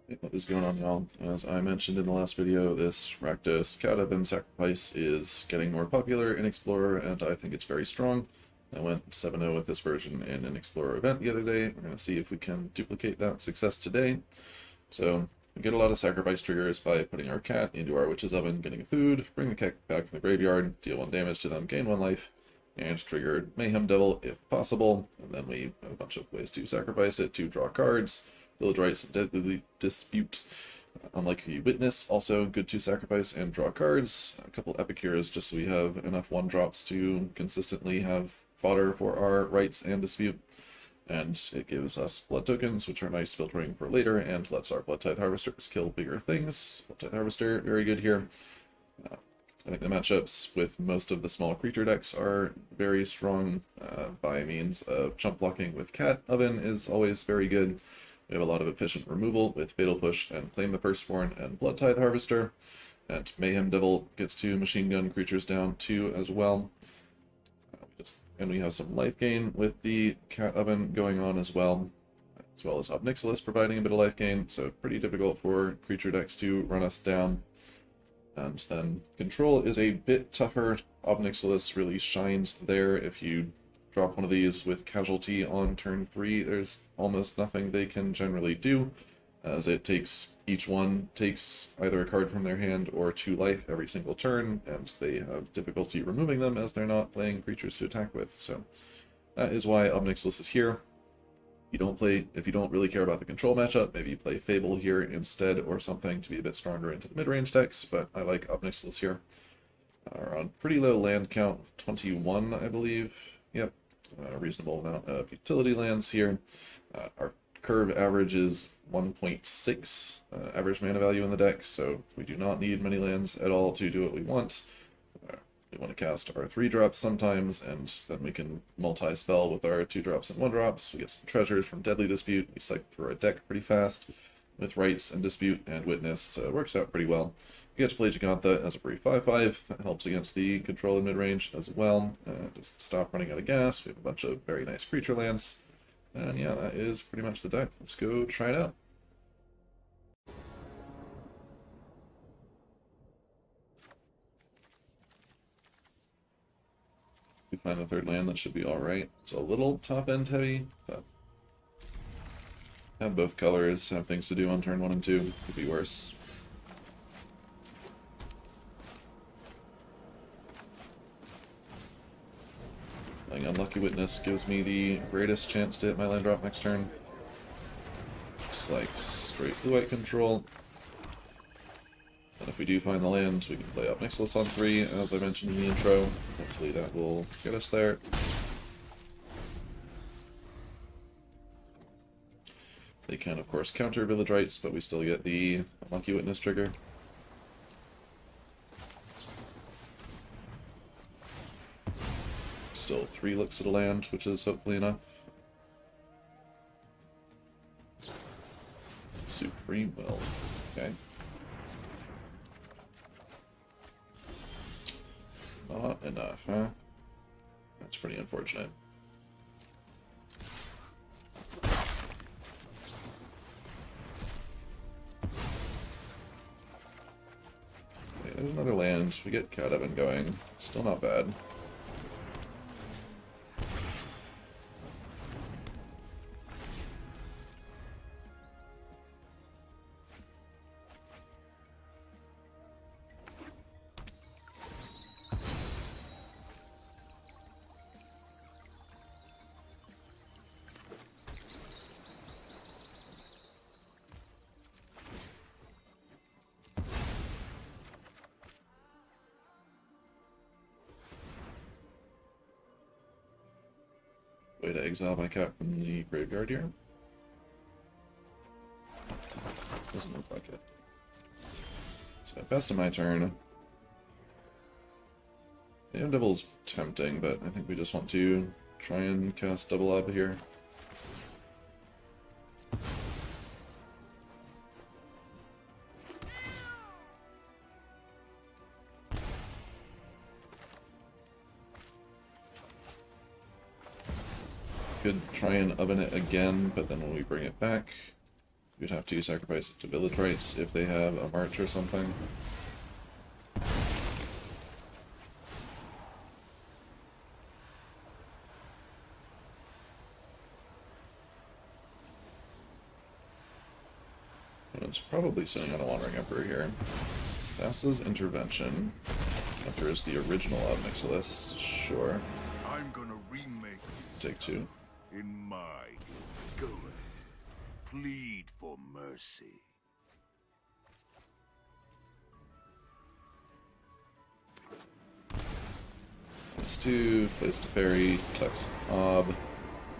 What is going on, y'all? As I mentioned in the last video, this Rakdos Sacrifice is getting more popular in Explorer, and I think it's very strong. I went 7-0 with this version in an Explorer event the other day. We're going to see if we can duplicate that success today. So, we get a lot of sacrifice triggers by putting our cat into our witch's oven, getting food, bring the cat back from the graveyard, deal 1 damage to them, gain 1 life, and trigger Mayhem Devil if possible. And then we have a bunch of ways to sacrifice it to draw cards. Village Rites and Deadly Dispute. Unlikely Witness, also good to sacrifice and draw cards. A couple Epicures, just so we have enough 1-drops to consistently have fodder for our Rites and Dispute. And it gives us blood tokens, which are nice filtering for later, and lets our Blood Tithe Harvesters kill bigger things. Blood Tithe Harvester, very good here. I think the matchups with most of the small creature decks are very strong by means of chump blocking with Cat Oven is always very good. We have a lot of efficient removal with Fatal Push and Claim the Firstborn and Blood Tithe Harvester. And Mayhem Devil gets 2 machine gun creatures down too as well. And we have some life gain with the Cat Oven going on as well as Obnixilis providing a bit of life gain, so pretty difficult for creature decks to run us down. And then Control is a bit tougher. Obnixilis really shines there. If you drop one of these with Casualty on turn 3, there's almost nothing they can generally do, as it takes, each one takes either a card from their hand or 2 life every single turn, and they have difficulty removing them as they're not playing creatures to attack with. So that is why Obnixilis is here. If you don't really care about the control matchup, maybe you play Fable here instead or something to be a bit stronger into the mid-range decks, but I like Obnixilis here. We're on pretty low land count, 21 I believe. Yep, a reasonable amount of utility lands here. Our curve average is 1.6 average mana value in the deck, so we do not need many lands at all to do what we want. We want to cast our 3-drops sometimes, and then we can multi-spell with our 2-drops and 1-drops. We get some treasures from Deadly Dispute. We cycle through our deck pretty fast with Rites and Dispute and Witness, so it works out pretty well. We get to play Gigantha as a free 5/5. That helps against the control in mid-range as well. Just stop running out of gas. We have a bunch of very nice creature lands. And yeah, that is pretty much the deck. Let's go try it out. We find the 3rd land, that should be alright. It's a little top-end heavy, but have both colors, have things to do on turn 1 and 2. Could be worse. Playing Unlucky Witness gives me the greatest chance to hit my land drop next turn. Looks like straight blue-white control. And if we do find the land, we can play Obnixilis on 3, as I mentioned in the intro. Hopefully that will get us there. They can, of course, counter Village Rites, but we still get the Unlucky Witness trigger. Still 3 looks at a land, which is hopefully enough. Supreme Will. Okay. Not enough, huh? That's pretty unfortunate. Okay, there's another land. We get Cat Oven going. Still not bad. Way to exile my cat from the graveyard here. Doesn't look like it. So best of my turn. Mayhem Devil's tempting, but I think we just want to try and cast Double Ob here. Could try and oven it again, but then when we bring it back, You'd have to sacrifice it to village rights if they have a march or something. And it's probably sitting on a Wandering Emperor here. Passes Intervention. Enters the original of Nixilis. Sure. I'm gonna remake Take 2. in my go ahead. Plead for mercy. Place 2, place to Fairy, Tux Ob.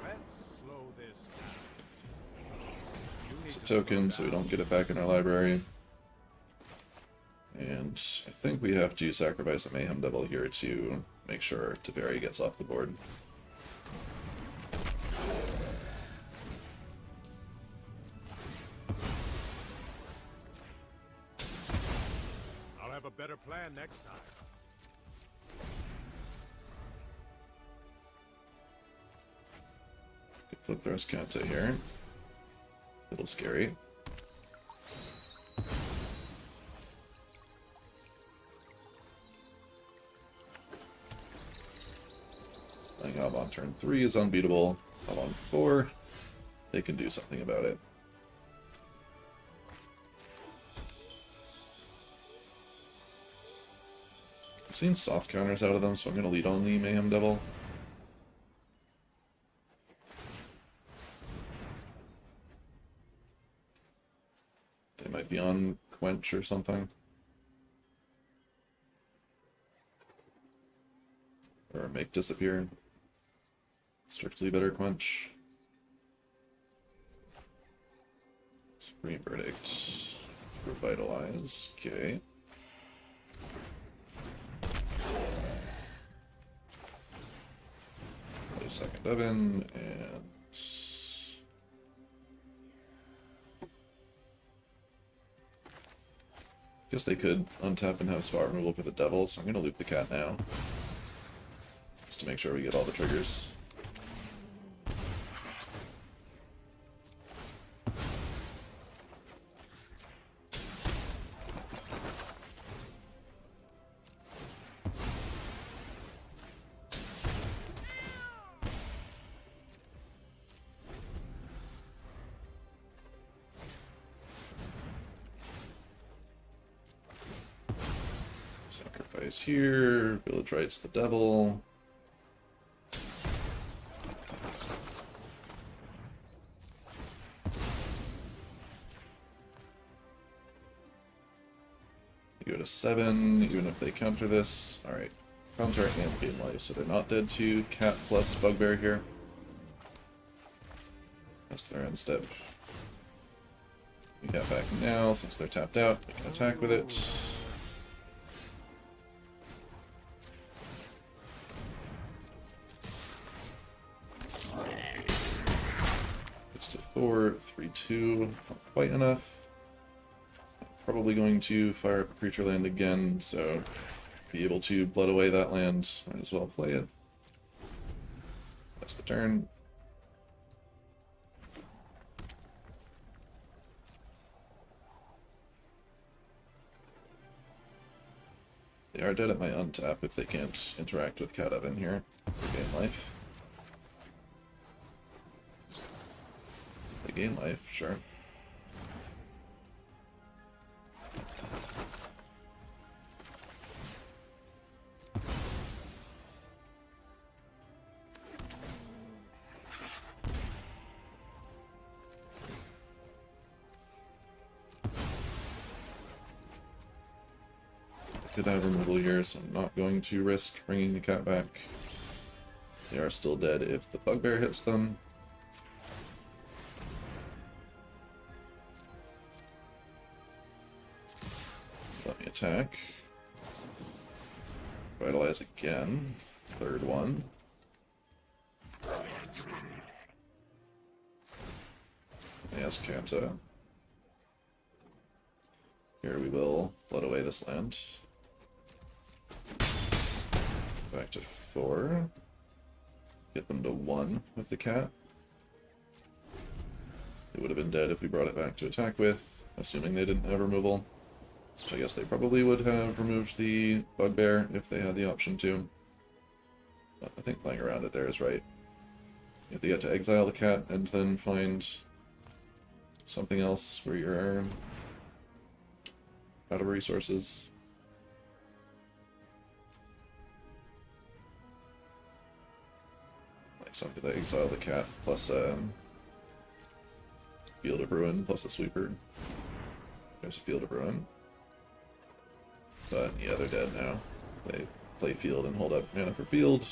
Let's slow this down. It's a token, so we don't get it back in our library. And I think we have to sacrifice a Mayhem Devil here to make sure Teferi gets off the board. I'll have a better plan next time. Could flip the Rescanta here. A little scary. Playing Ob on turn 3 is unbeatable. Ob on 4, they can do something about it. I've seen soft counters out of them, so I'm going to lead on the Mayhem Devil. They might be on Quench or something. Or make disappear. Strictly better Quench. Supreme Verdict. Revitalize. Okay. Play second Evan, and guess they could untap and have spot removal for the devil, so I'm gonna loop the cat now. Just to make sure we get all the triggers. Sacrifice here, village rights the devil. You go to 7, even if they counter this. Alright, counter and gain life, so they're not dead to cat plus bugbear here. Rest of their end step. We got back now, since they're tapped out, we can attack with it. Gets to 4, 3, 2, not quite enough. Probably going to fire up a creature land again, so be able to blood away that land. Might as well play it. That's the turn. They are dead at my untap if they can't interact with Cat Evan here for gain life. They gain life, sure. Did have removal here, so I'm not going to risk bringing the cat back. They are still dead if the bugbear hits them. Let me attack. Vitalize again. Third one. Yes, Kanta. Here we will blood away this land. Back to 4. Get them to 1 with the cat. It would have been dead if we brought it back to attack with, assuming they didn't have removal. Which I guess they probably would have removed the Bugbear if they had the option to. But I think playing around it there is right. If they get to exile the cat and then find something else where you're out of resources. Like something to exile the cat plus Field of Ruin plus a sweeper. There's a Field of Ruin. But yeah, they're dead now. If they play field and hold up mana for field,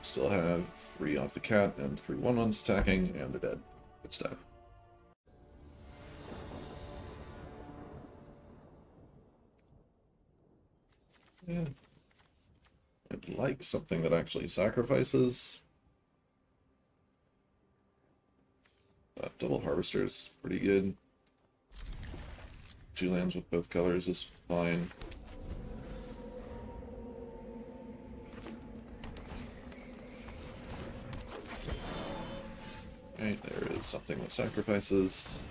still have 3 off the cat and 3 1/1s attacking, and they're dead. Good stuff. Yeah. I'd like something that actually sacrifices. Double Harvester is pretty good. 2 lands with both colors is fine. Right, there is something that sacrifices.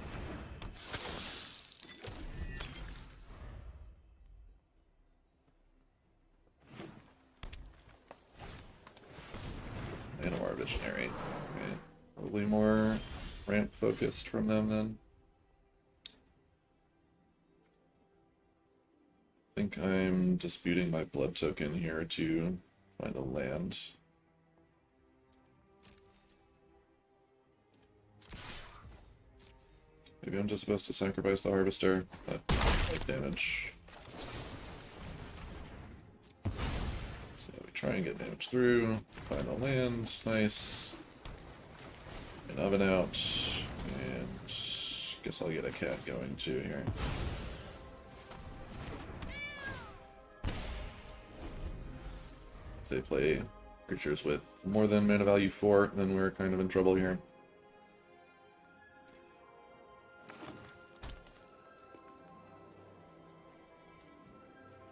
Manowar Visionary. Okay. Probably more ramp focused from them then. I think I'm disputing my blood token here to find a land. Maybe I'm just supposed to sacrifice the Harvester, but I like damage. So we try and get damage through, find a land, nice. An oven out, and guess I'll get a cat going too here. If they play creatures with more than mana value 4, then we're kind of in trouble here.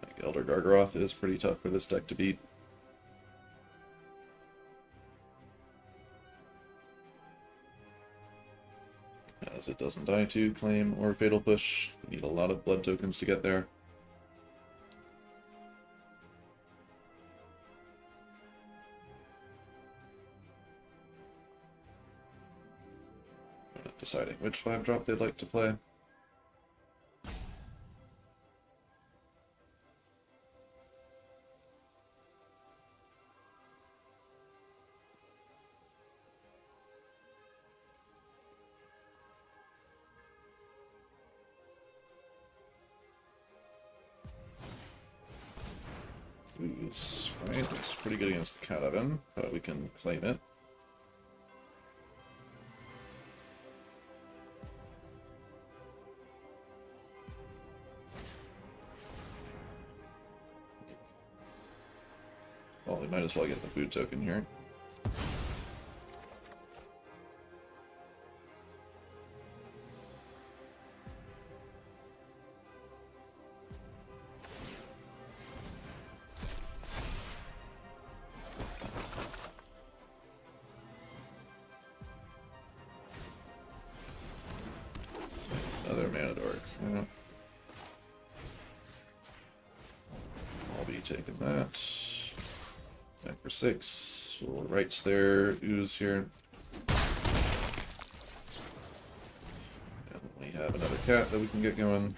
Like Elder Gargaroth is pretty tough for this deck to beat. As it doesn't die to Claim or Fatal Push. You need a lot of blood tokens to get there. Deciding which 5-drop they'd like to play. Ooze, right, looks pretty good against the Cat Oven, but we can claim it. Well, we might as well get the food token here. Another mana dork. Yeah. I'll be taking that. Back for 6. We'll right their ooze here. And we have another cat that we can get going.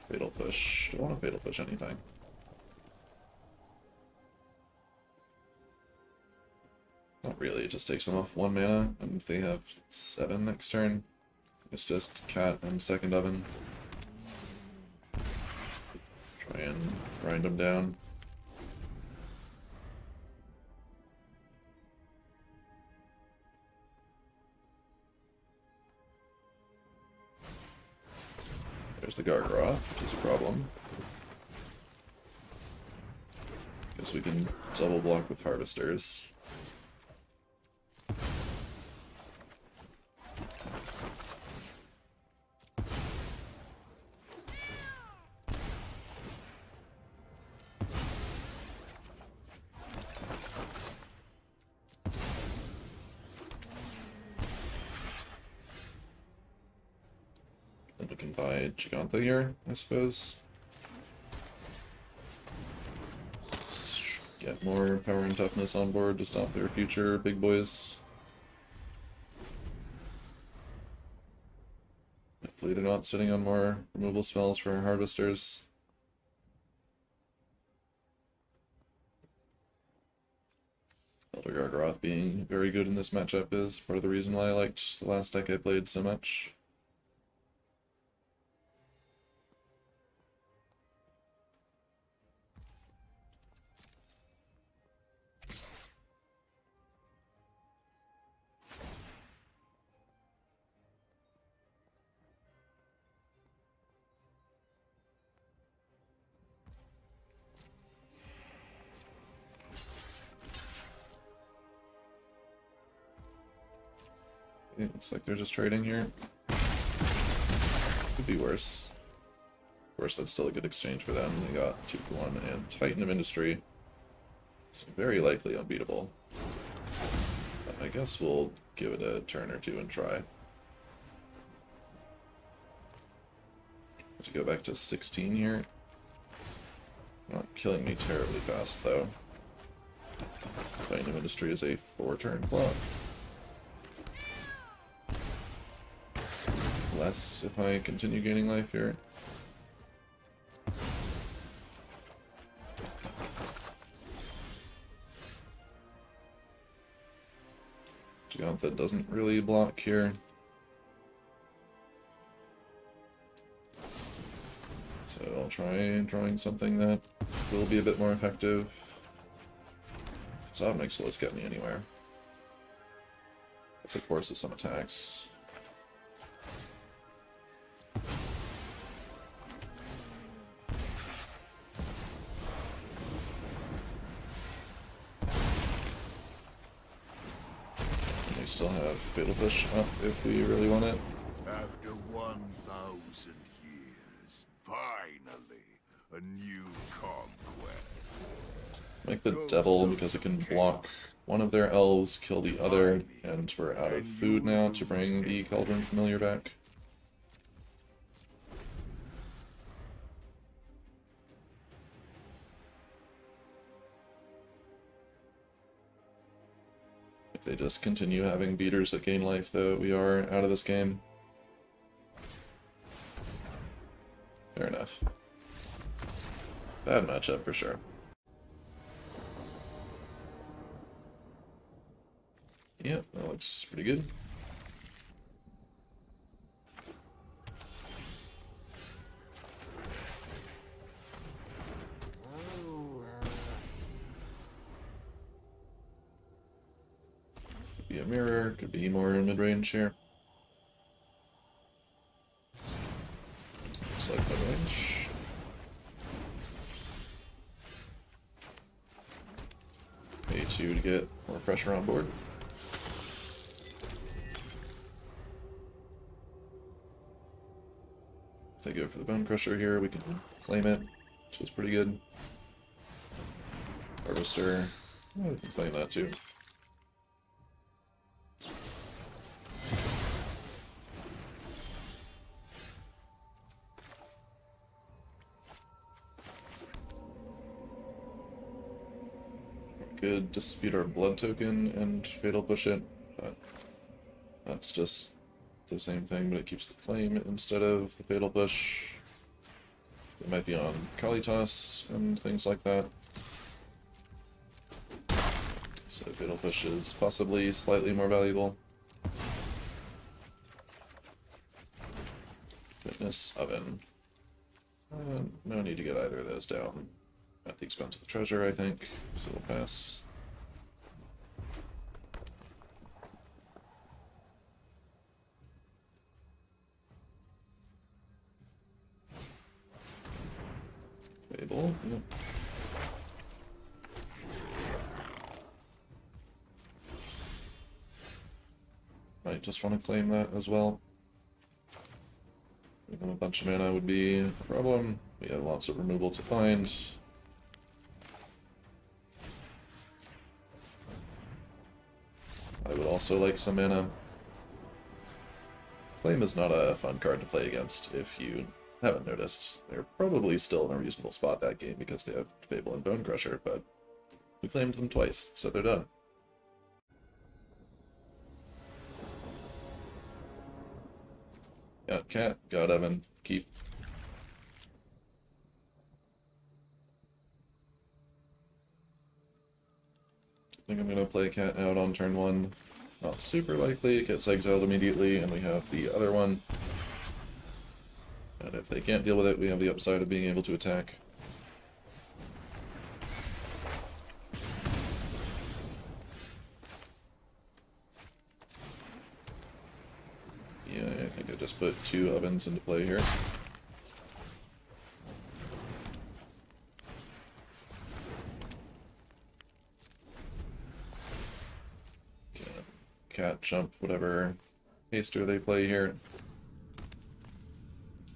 Fatal Push. Don't want to Fatal Push anything. Not really, it just takes them off 1 mana, and they have 7 next turn. It's just cat and second oven. Try and grind them down. There's the Gargaroth, which is a problem. Guess we can double block with Harvesters. Then we can buy Gigantha here, I suppose. Let's get more power and toughness on board to stop their future big boys. Hopefully they're not sitting on more removal spells for harvesters. Elder Gargaroth being very good in this matchup is part of the reason why I liked the last deck I played so much. It looks like they're just trading here. Could be worse. Of course, that's still a good exchange for them. They got 2-1 and Titan of Industry. So very likely unbeatable. But I guess we'll give it a turn or two and try. To go back to 16 here. Not killing me terribly fast, though. Titan of Industry is a 4-turn clock. Less if I continue gaining life here. Gigantha doesn't really block here. So I'll try drawing something that will be a bit more effective. Zobnik's let's get me anywhere. This, of course, is some attacks. Still have Fatal Push up if we really want it. After 1,000 years, finally, a new conquest. Make the Devil because it can block one of their elves, kill the other, and we're out of food now to bring the Cauldron Familiar back. If they just continue having beaters that gain life, though, we are out of this game. Fair enough. Bad matchup for sure. Yep, that looks pretty good. Could be a mirror, could be more in mid-range here. Looks like mid-range. A2 to get more pressure on board. If they go for the Bone Crusher here, we can claim it, which is pretty good. Harvester, oh, we can claim that too. Could dispute our blood token and fatal push it, but that's just the same thing, but it keeps the claim instead of the fatal push. It might be on Kalitas and things like that. So fatal push is possibly slightly more valuable. Witness Oven. No need to get either of those down at the expense of the treasure, I think, so we'll pass. Fable, yep. Might just want to claim that as well. Give them a bunch of mana would be a problem. We have lots of removal to find. I would also like some mana. Claim is not a fun card to play against if you haven't noticed. They're probably still in a reasonable spot that game because they have Fable and Bone Crusher, but we claimed them twice, so they're done. Got Cat, got Evan, keep. I think I'm gonna play Cat out on turn 1. Not super likely, it gets exiled immediately, and we have the other one. And if they can't deal with it, we have the upside of being able to attack. Yeah, I think I just put 2 ovens into play here. Cat jump whatever haster they play here.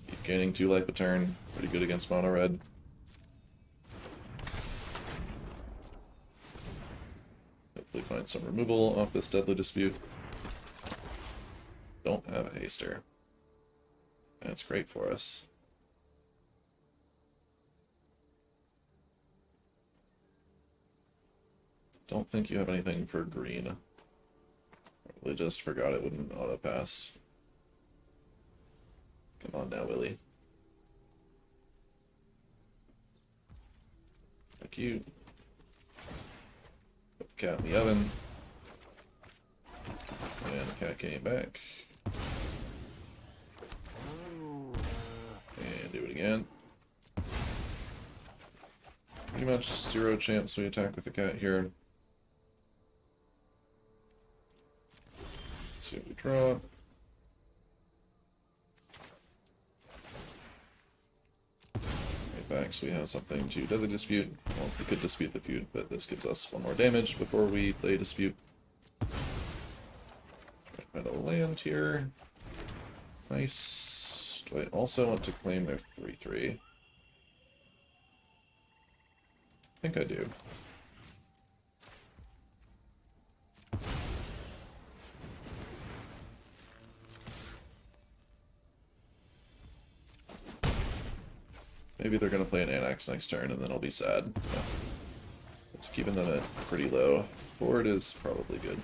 Keep gaining 2 life a turn. Pretty good against mono red. Hopefully find some removal off this Deadly Dispute. Don't have a haster. That's great for us. Don't think you have anything for green. Probably just forgot it wouldn't auto pass. Come on now, Willie. Thank you. Put the cat in the oven. And the cat came back. And do it again. Pretty much 0 chance we attack with the cat here. Let's see what we draw. Right back, so we have something to Deadly Dispute. Well, we could dispute the feud, but this gives us 1 more damage before we play Dispute. Find a land here. Nice. Do I also want to claim their 3/3? I think I do. Maybe they're going to play an Annex next turn and then I'll be sad. Yeah. It's keeping them at pretty low. Board is probably good.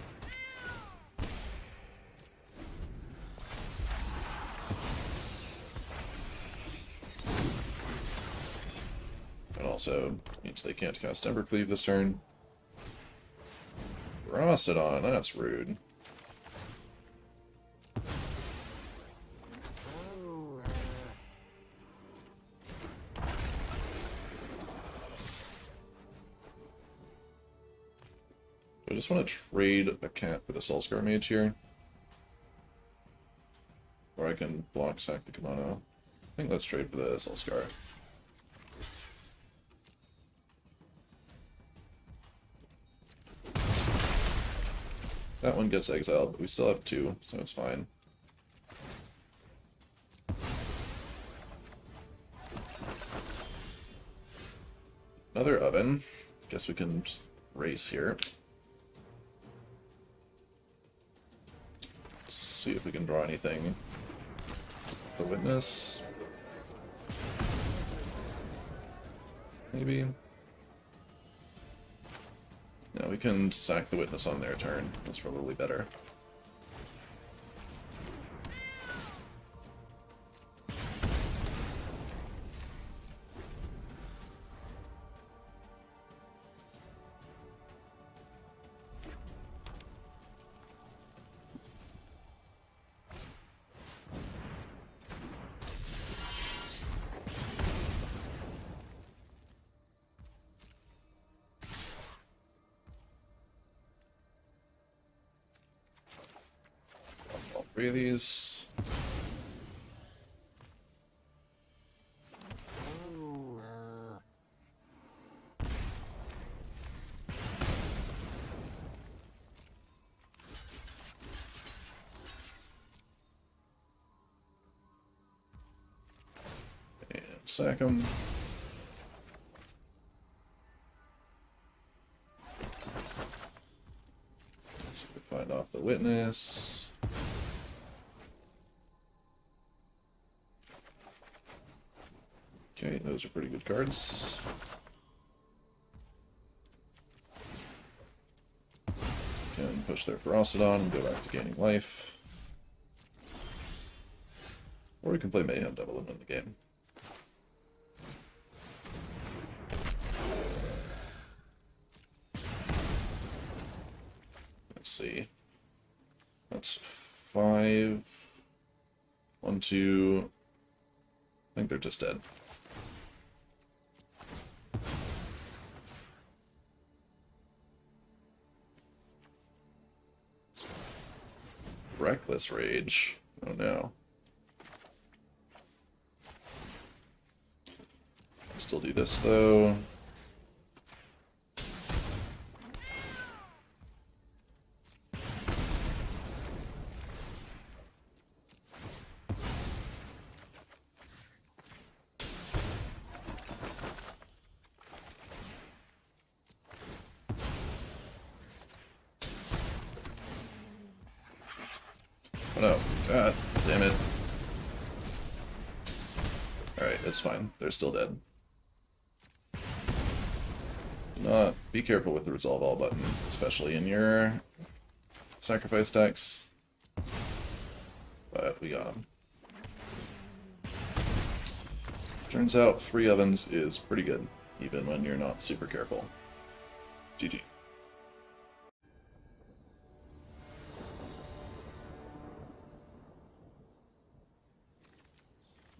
And also means they can't cast Embercleave this turn. Rostodon, that's rude. I just want to trade a cat for the Soulscar Mage here. Or I can block sack the Kimono. I think let's trade for the Soulscar. That one gets exiled, but we still have 2, so it's fine. Another oven. Guess we can just race here. See if we can draw anything. The Witness. Maybe. No, we can sack the Witness on their turn. That's probably better. All 3 of these. And sack them. Let's see if we find off the Witness. Okay, those are pretty good cards. Can push their Ferocidon and go back to gaining life. Or we can play Mayhem Devil and win the game. Let's see. That's 5. 1, 2. I think they're just dead. Reckless Rage. Oh no. Still do this though. Oh no. God damn it. Alright, it's fine. They're still dead. Do not be careful with the Resolve All button, especially in your sacrifice decks. But we got him. Turns out 3 ovens is pretty good, even when you're not super careful. GG.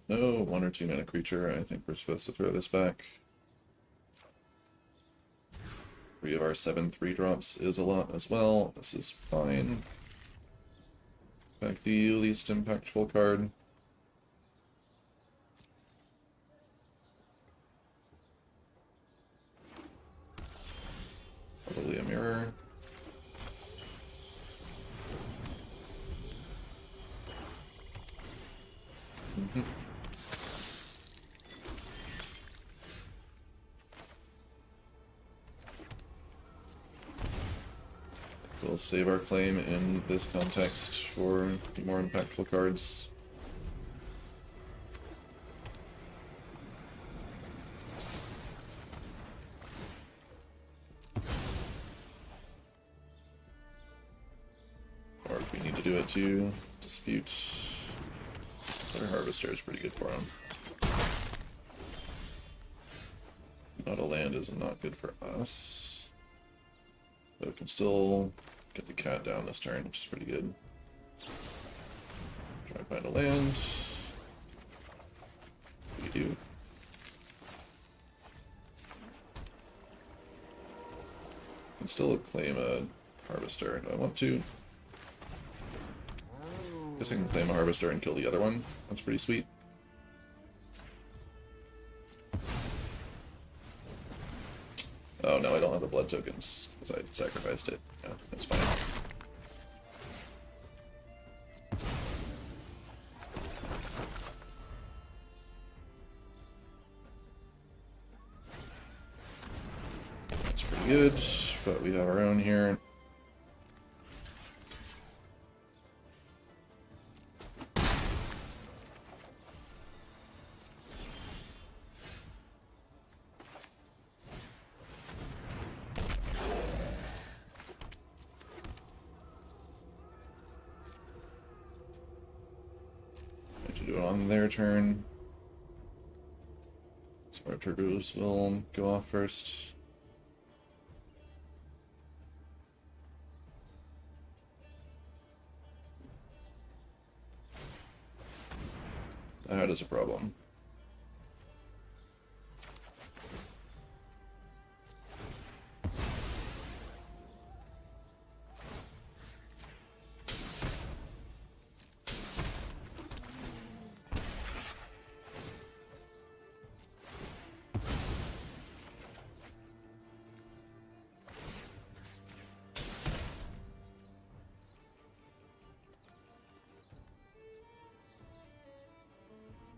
No 1 or 2 mana creature. I think we're supposed to throw this back. 3 of our 7 3-drops is a lot as well. This is fine. Back the least impactful card. Probably a mirror. We'll save our claim in this context for the more impactful cards. Or if we need to do it to dispute, our Harvester is pretty good for him. Not a land is not good for us. But we can still get the cat down this turn, which is pretty good. Try and find a land. We do. Can still claim a Harvester. Do I want to? Guess I can claim a Harvester and kill the other one. That's pretty sweet. Oh no, I don't have the blood tokens, because I sacrificed it. Yeah, that's fine. That's pretty good, but we have our own here. Do it on their turn. So our triggers will go off first. That is a problem.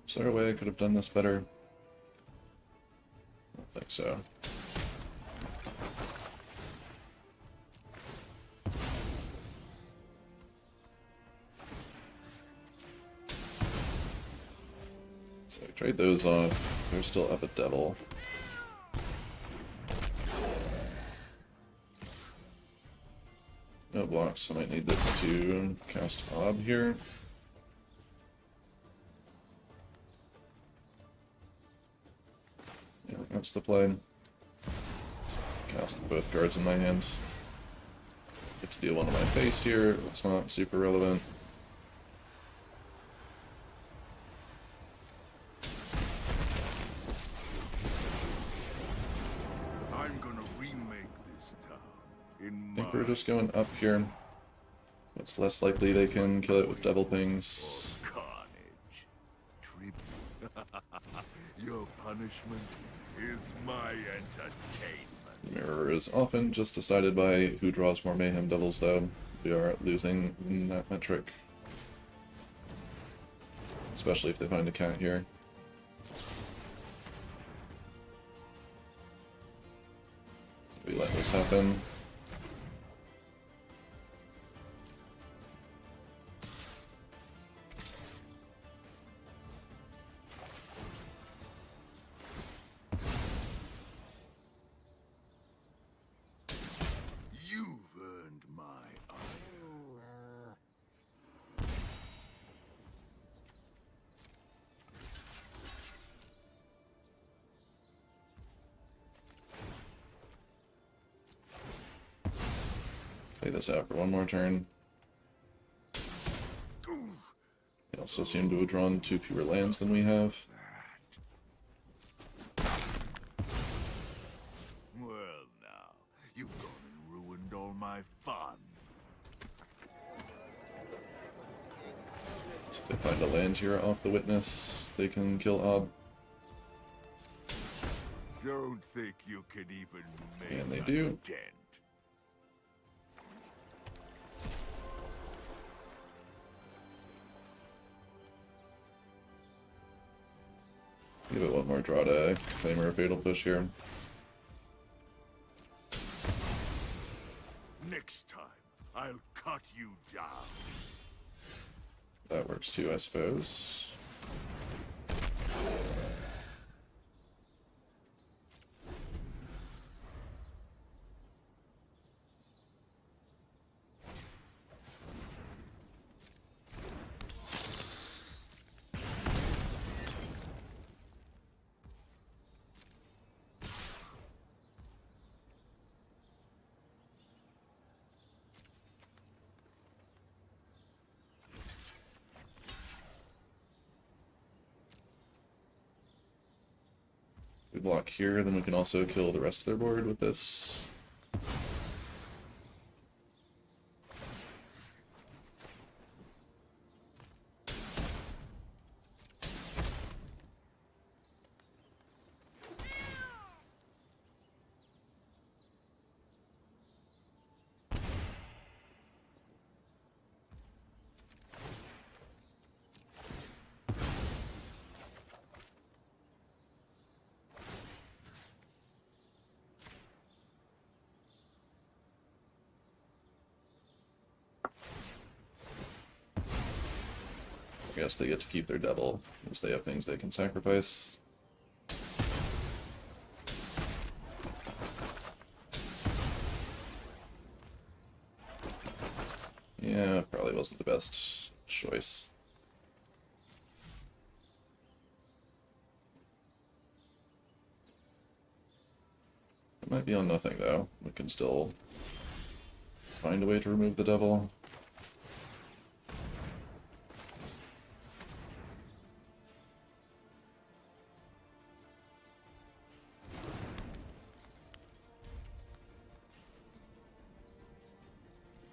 Is there a way I could have done this better? I don't think so. So trade those off. They're still up a devil. No blocks, I might need this to cast Ob here. Yeah, that's the play. Cast both cards in my hand. Get to deal one to my face here. It's not super relevant. I'm gonna remake this town in I think we're just going up here. It's less likely they can kill it with Devil Pings. carnage. Your punishment is my entertainment. Mirror is often just decided by who draws more Mayhem Devils, though. We are losing in that metric. Especially if they find a cat here. We let this happen. You've earned my ire. Play this out for one more turn. They also seem to have drawn 2 fewer lands than we have. Well now, you've gone and ruined all my fun. So if they find a land here off the Witness, they can kill Ob. Don't think you can even make And they a do. dent. Give it one more draw to claim her a Fatal Push here. Next time, I'll cut you down. That works too, I suppose. We block here, then we can also kill the rest of their board with this. I guess they get to keep their devil, because they have things they can sacrifice. Yeah, probably wasn't the best choice. It might be on nothing, though. We can still find a way to remove the devil.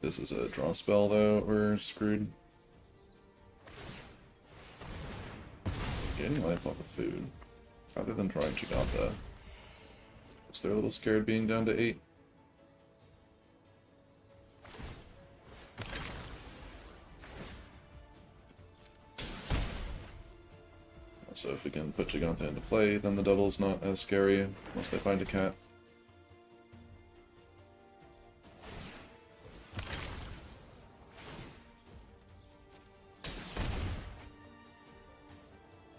This is a draw spell, though, we're screwed. Gaining life off of food. Rather than drawing Giganta. Is they're a little scared being down to 8? So if we can put Giganta into play, then the double's not as scary, unless they find a cat.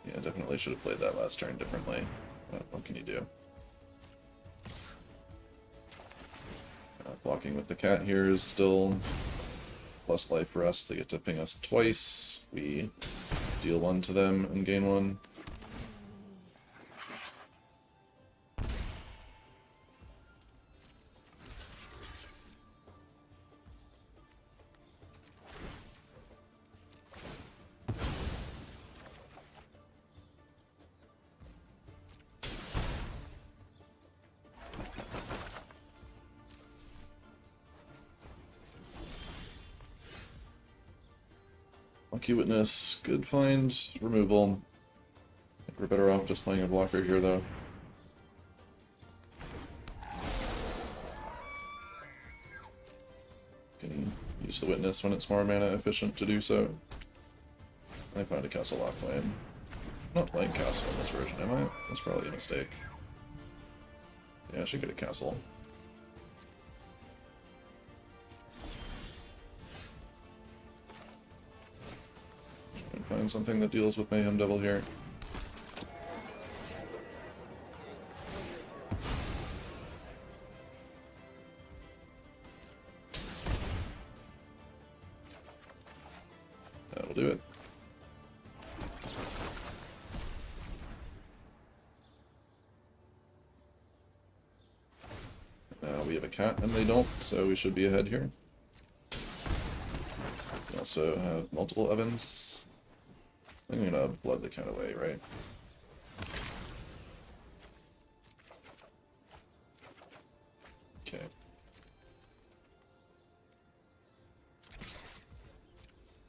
Yeah, definitely should have played that last turn differently. But what can you do? Blocking with the cat here is still plus life for us. They get to ping us twice. We deal 1 to them and gain 1. Monkey Witness, good find, removal. I think we're better off just playing a blocker here, though. Can use the Witness when it's more mana efficient to do so. I find a Castle Lock plan. I'm not playing Castle in this version, am I? That's probably a mistake. Yeah, I should get a Castle. Find something that deals with Mayhem Devil here. That'll do it. Now we have a cat and they don't, so we should be ahead here. We also have multiple ovens. I'm gonna blood the cat away, right? Okay.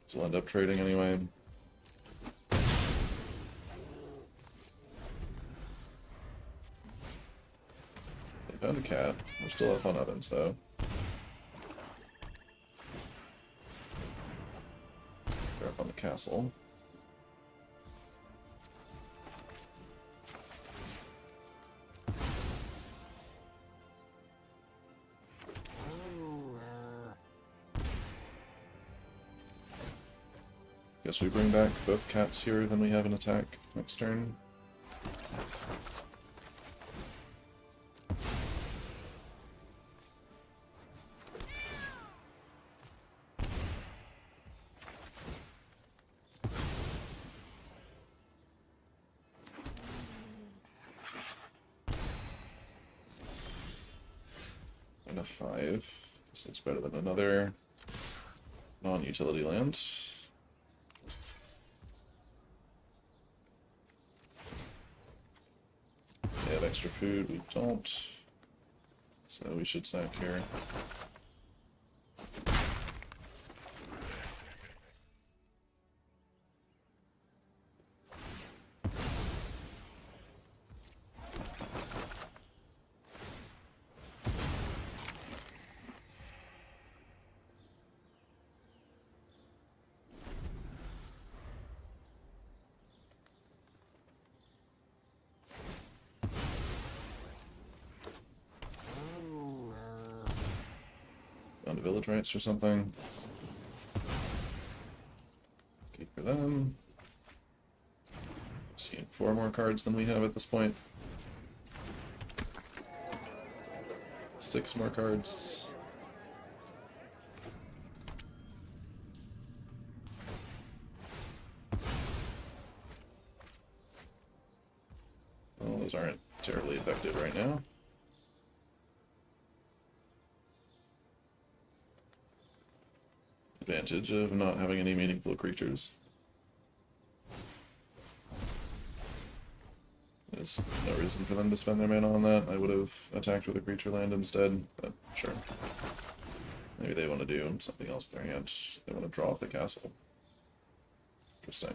So we'll end up trading anyway. They found a cat. We're still up on ovens, though. They're up on the castle. Guess we bring back both cats here, then we have an attack next turn. And a hive. This looks better than another non-utility land. They have extra food, we don't. So we should sack here. Down to village rights or something. Keep for them. Seeing 4 more cards than we have at this point. 6 more cards. Well, those aren't terribly effective right now. Advantage of not having any meaningful creatures. There's no reason for them to spend their mana on that. I would have attacked with a creature land instead, but sure. Maybe they want to do something else with their hand. They want to draw off the castle. Interesting.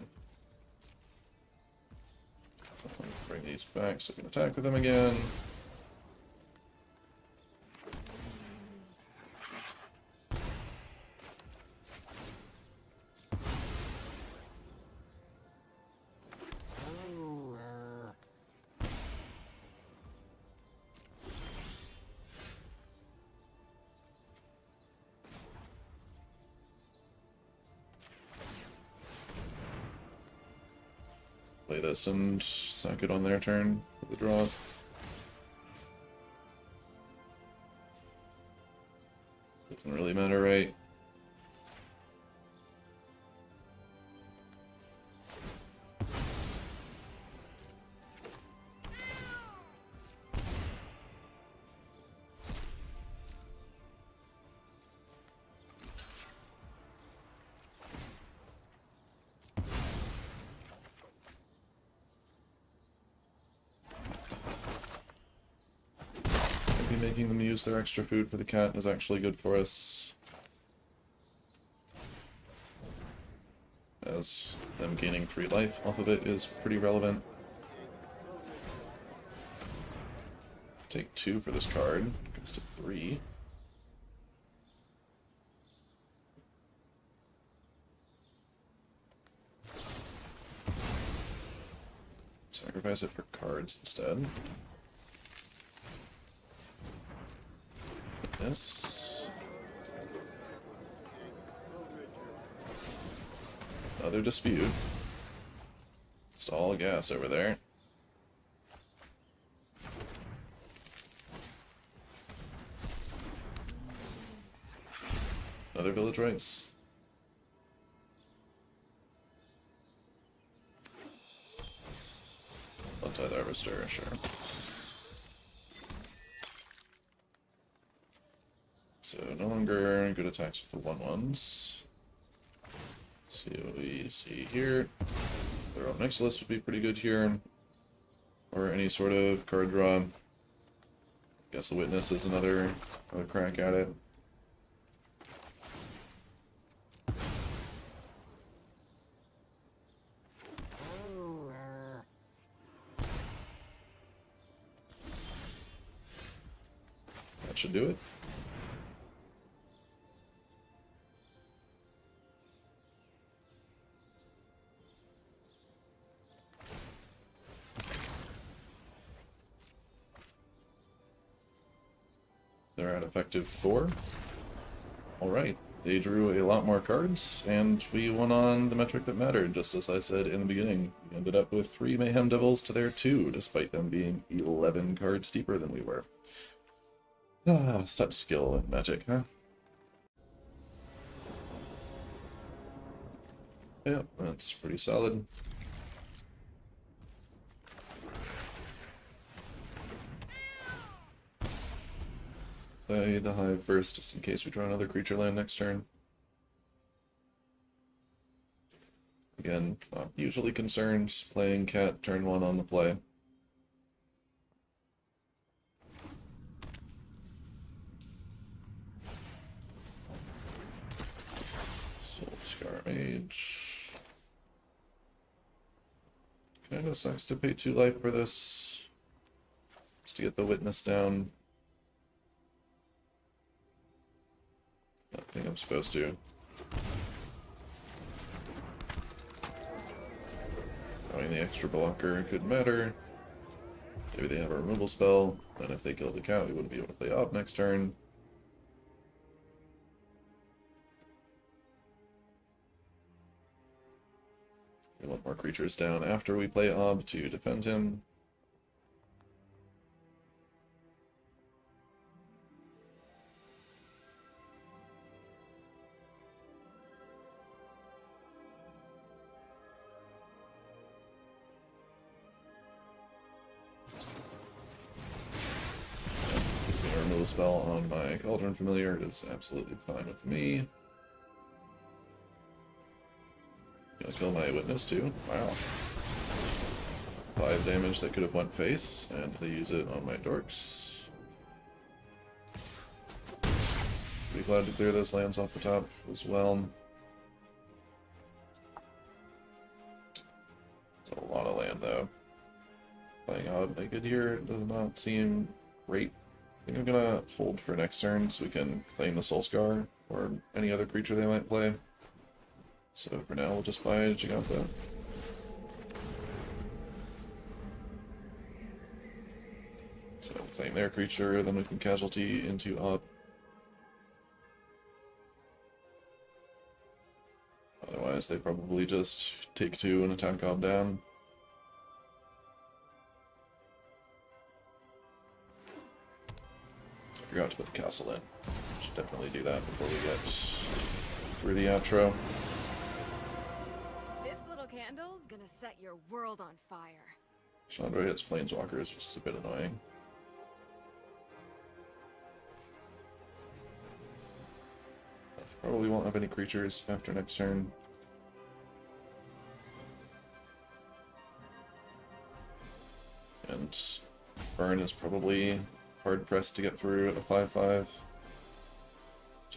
Bring these back so we can attack with them again. Play this and sack it on their turn for the draw. Doesn't really matter, right? Maybe making them use their extra food for the cat is actually good for us, as them gaining 3 life off of it is pretty relevant. Take 2 for this card, goes to 3. Sacrifice it for cards instead. This. Another dispute. It's all gas over there. Another village rights. Untie the harvester, sure. So no longer good attacks with the 1/1s. See what we see here. Their own next list would be pretty good here. Or any sort of card draw. Guess the witness is another crack at it. That should do it. They're at effective 4. Alright, they drew a lot more cards, and we won on the metric that mattered, just as I said in the beginning. We ended up with 3 Mayhem Devils to their 2, despite them being 11 cards deeper than we were. Ah, such skill in Magic, huh? Yeah, that's pretty solid. Play the Hive first, just in case we draw another creature land next turn. Again, not usually concerned playing Cat turn 1 on the play. Soul Scar Mage. Kinda sucks to pay 2 life for this, just to get the witness down. I think I'm supposed to. Having the extra blocker could matter. Maybe they have a removal spell, and if they killed the cat, we wouldn't be able to play Ob next turn. We want more creatures down after we play Ob to defend him. Spell on my Cauldron Familiar is absolutely fine with me. Gonna kill my witness too. Wow. 5 damage that could have went face, and they use it on my dorks. Be glad to clear those lands off the top as well. It's a lot of land though. Playing out naked here does not seem great. I think I'm gonna hold for next turn so we can claim the Soul Scar or any other creature they might play. So for now, we'll just buy Giganta. So claim their creature, then we can casualty into Ob. Otherwise, they probably just take 2 and attack Ob down. Forgot to put the castle in. Should definitely do that before we get through the outro. This little candle's gonna set your world on fire. Chandra hits Planeswalkers, which is a bit annoying. Probably won't have any creatures after next turn. And Burn is probably hard-pressed to get through at a 5/5.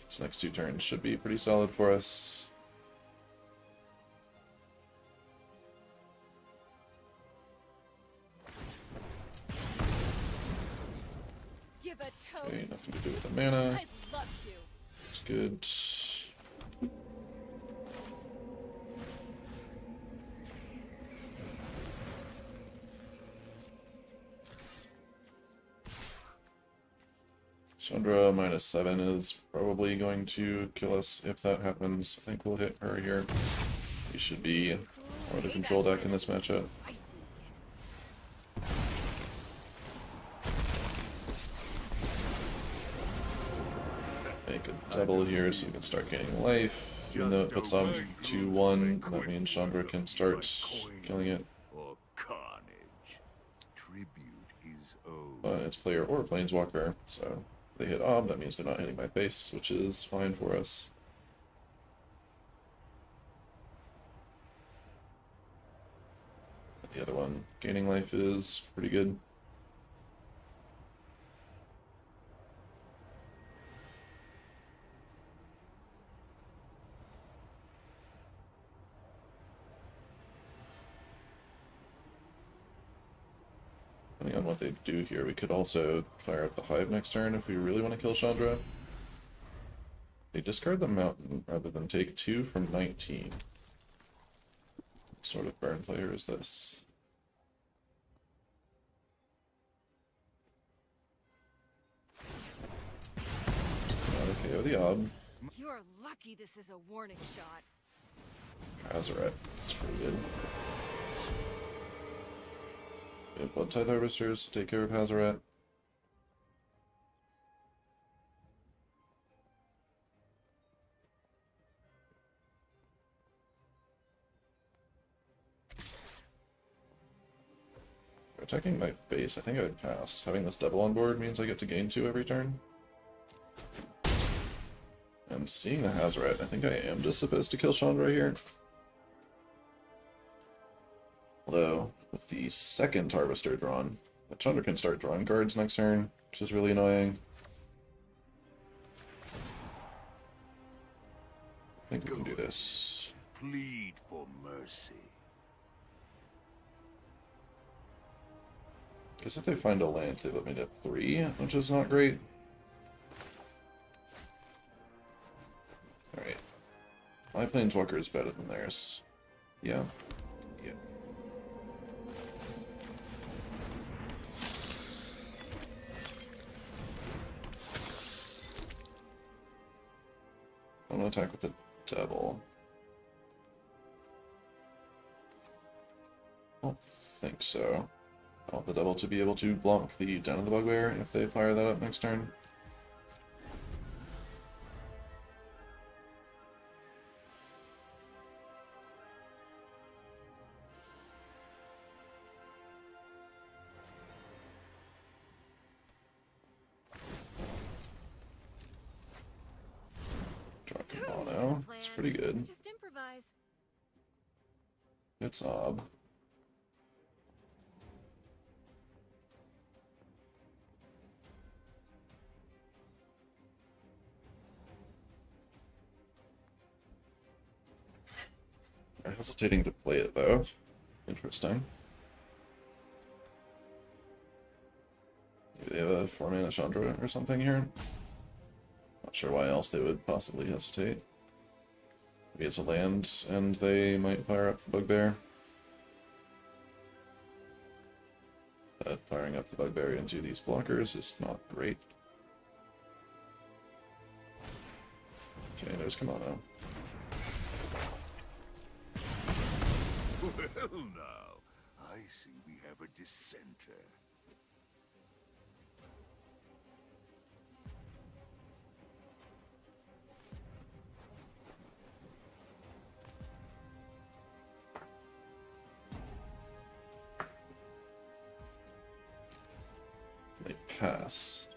These next 2 turns should be pretty solid for us. Give a toast. Okay, nothing to do with the mana. I'd love to. It's good. Chandra -7 is probably going to kill us if that happens. I think we'll hit her here. We should be out of control deck in this matchup. I see. Make a double here so we can start gaining life. Even though it puts on 2/1, that means Chandra can start killing it. Or carnage. Tribute is owed. But it's player or planeswalker, so if they hit Ob, that means they're not hitting my face, which is fine for us. The other one, gaining life, is pretty good. Depending on what they do here, we could also fire up the Hive next turn if we really want to kill Chandra. They discard the Mountain rather than take 2 from 19. What sort of burn player is this? KO the Ob. You're lucky this is a warning shot. Hazaret. That's pretty good. We have Blood Tithe Harvesters to take care of Hazaret. They're attacking my face. I think I would pass. Having this double on board means I get to gain 2 every turn. And seeing the Hazaret, I think I am just supposed to kill Chandra here. Although, with the second Harvester drawn, Chandra can start drawing cards next turn, which is really annoying. I think we can do this. Plead for mercy. Guess if they find a land, they put me to 3, which is not great. Alright. My Planeswalker is better than theirs. Yeah. Yeah. I'm gonna attack with the double. I don't think so. I want the double to be able to block the Den of the Bugbear if they fire that up next turn. Mono. It's pretty good. Just improvise. It's Ob. They're hesitating to play it though. Interesting. Maybe they have a 4-mana Chandra or something here. Not sure why else they would possibly hesitate. Maybe it's a land and they might fire up the Bugbear. But firing up the Bugbear into these blockers is not great. Okay, there's Kimono. Well now, I see we have a dissenter. pass.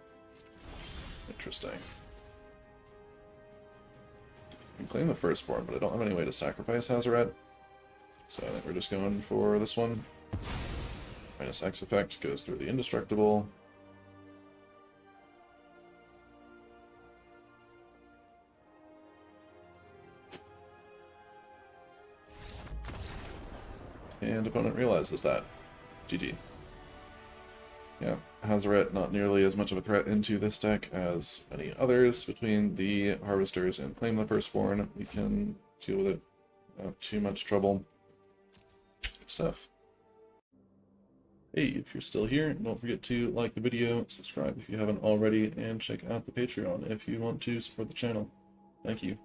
Interesting. I can claim the firstborn, but I don't have any way to sacrifice Hazoret. So I think we're just going for this one. Minus X effect goes through the indestructible. And opponent realizes that. GG. Yeah, Hazoret not nearly as much of a threat into this deck as many others. Between the Harvesters and Claim the Firstborn, we can deal with it without too much trouble. Good stuff. Hey, if you're still here, don't forget to like the video, subscribe if you haven't already, and check out the Patreon if you want to support the channel. Thank you.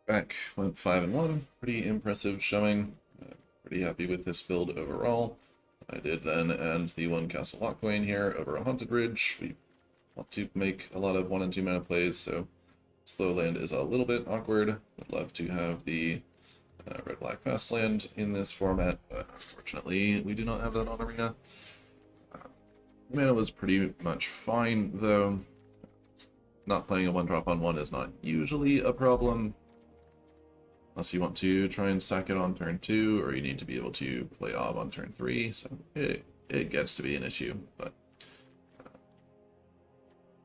Back, went 5-1, pretty impressive showing. Pretty happy with this build overall. I did then end the 1 Castle Lockwayne here over a Haunted Ridge. We want to make a lot of 1 and 2 mana plays, so slow land is a little bit awkward. Would love to have the red-black fast land in this format, but unfortunately we do not have that on Arena. Mana was pretty much fine, though. Not playing a 1-drop on 1 is not usually a problem. Unless you want to try and stack it on turn 2, or you need to be able to play Ob on turn 3, so it gets to be an issue, but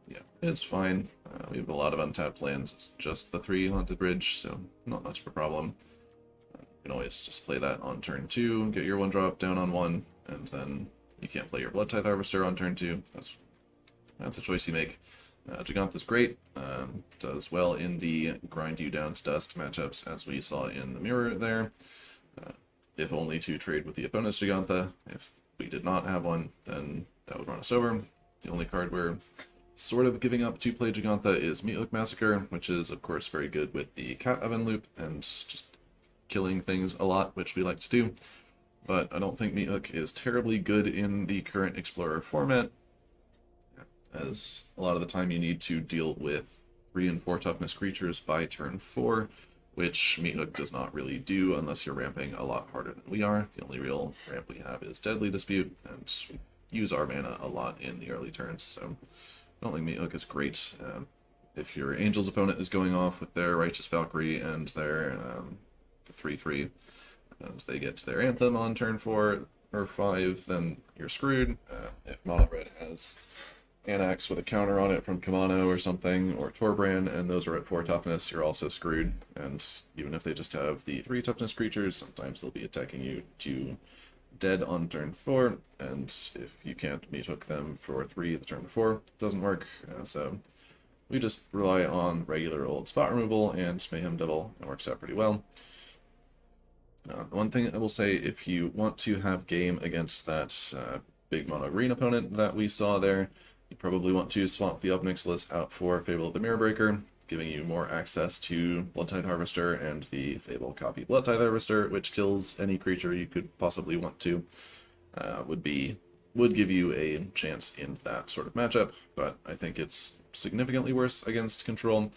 yeah, it's fine. We have a lot of untapped lands, it's just the 3 Haunted Ridge, so not much of a problem. You can always just play that on turn 2, get your 1-drop down on 1, and then you can't play your Blood Tithe Harvester on turn 2. That's a choice you make. Jegantha's great, does well in the grind you down to dust matchups as we saw in the mirror there. If only to trade with the opponent's Jegantha. If we did not have one, then that would run us over. The only card we're sort of giving up to play Jegantha is Meathook Massacre, which is of course very good with the Cat Oven loop and just killing things a lot, which we like to do. But I don't think Meathook is terribly good in the current Explorer format, as a lot of the time you need to deal with 3 and 4 toughness creatures by turn 4, which Meathook does not really do unless you're ramping a lot harder than we are. The only real ramp we have is Deadly Dispute, and we use our mana a lot in the early turns, so I don't think Meathook is great. If your Angel's opponent is going off with their Righteous Valkyrie and their 3/3, and they get to their Anthem on turn 4 or 5, then you're screwed. If Mono Red has Anax with a counter on it from Kamano or something, or Torbran, and those are at 4 toughness, you're also screwed. And even if they just have the 3 toughness creatures, sometimes they'll be attacking you to dead on turn 4, and if you can't Meathook them for 3 the turn before, it doesn't work. So we just rely on regular old spot removal and Mayhem Devil. It works out pretty well. One thing I will say, if you want to have game against that big mono green opponent that we saw there, you probably want to swap the Obnixilis out for Fable of the Mirrorbreaker, giving you more access to Blood Tithe Harvester and the Fable copy Blood Tithe Harvester, which kills any creature you could possibly want to. Would give you a chance in that sort of matchup, but I think it's significantly worse against Control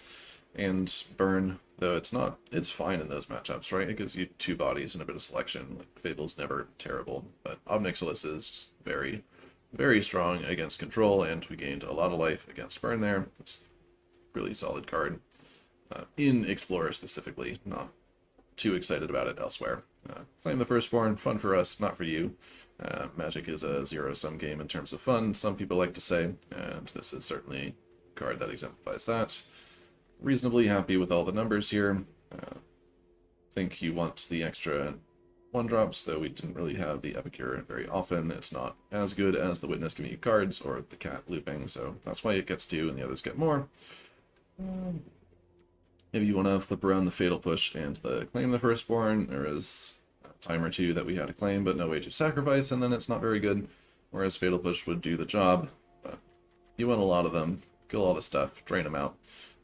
and Burn, though it's fine in those matchups, right? It gives you 2 bodies and a bit of selection. Like, Fable's never terrible, but Obnixilis is just very, very strong against Control, and we gained a lot of life against Burn there. It's a really solid card. In Explorer specifically, not too excited about it elsewhere. Claim the Firstborn, fun for us, not for you. Magic is a zero-sum game in terms of fun, some people like to say, and this is certainly a card that exemplifies that. Reasonably happy with all the numbers here. Think you want the extra 1-drops, though we didn't really have the Epicure very often. It's not as good as the Witness giving you cards or the Cat looping, so that's why it gets 2 and the others get more. If you want to flip around the Fatal Push and the Claim the Firstborn, there is a time or 2 that we had to claim but no way to sacrifice, and then it's not very good, whereas Fatal Push would do the job. But you want a lot of them, kill all the stuff, drain them out.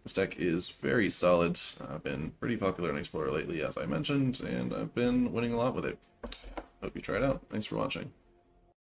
This deck is very solid. I've been pretty popular in Explorer lately, as I mentioned, and I've been winning a lot with it. Hope you try it out. Thanks for watching.